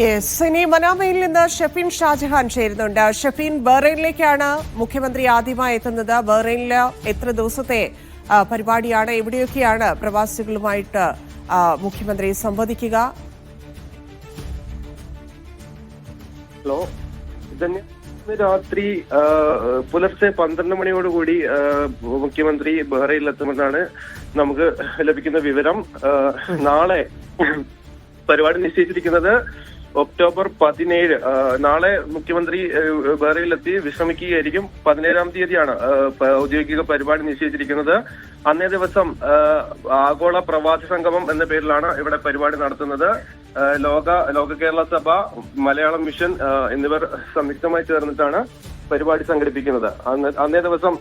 Yes, ഇനി മനാമയിൽ നിന്ന് ഷെഫീൻ ഷാജഹാൻ ചേരുന്നുണ്ട്. ഷെഫീൻ, ബഹ്റൈനിലേക്കാണ് മുഖ്യമന്ത്രി ആദ്യമായി എത്തുന്നത്. ബഹ്റൈനിൽ എത്ര ദിവസത്തെ പരിപാടിയാണ്? എവിടെയൊക്കെയാണ് പ്രവാസികളുമായിട്ട് മുഖ്യമന്ത്രി സംവദിക്കുക? ഹലോ, ഇതന്നെ രാത്രി പുലർച്ചെ 12 മണിയോടുകൂടി മുഖ്യമന്ത്രി ബഹ്റൈനിലെത്തുമെന്നാണ് നമുക്ക് ലഭിക്കുന്ന വിവരം. നാളെ പരിപാടി നിശ്ചയിച്ചിരിക്കുന്നത് ഒക്ടോബർ 17. നാളെ മുഖ്യമന്ത്രി ബഹ്റൈനിലെത്തി വിശ്രമിക്കുകയായിരിക്കും. 17-ാം തീയതിയാണ് ഔദ്യോഗിക പരിപാടി നിശ്ചയിച്ചിരിക്കുന്നത്. അന്നേ ദിവസം ആഗോള പ്രവാസി സംഗമം എന്ന പേരിലാണ് ഇവിടെ പരിപാടി നടത്തുന്നത്. ലോക കേരള സഭ, മലയാളം മിഷൻ എന്നിവർ സംയുക്തമായി ചേർന്നിട്ടാണ് പരിപാടി സംഘടിപ്പിക്കുന്നത്. അന്നേ ദിവസം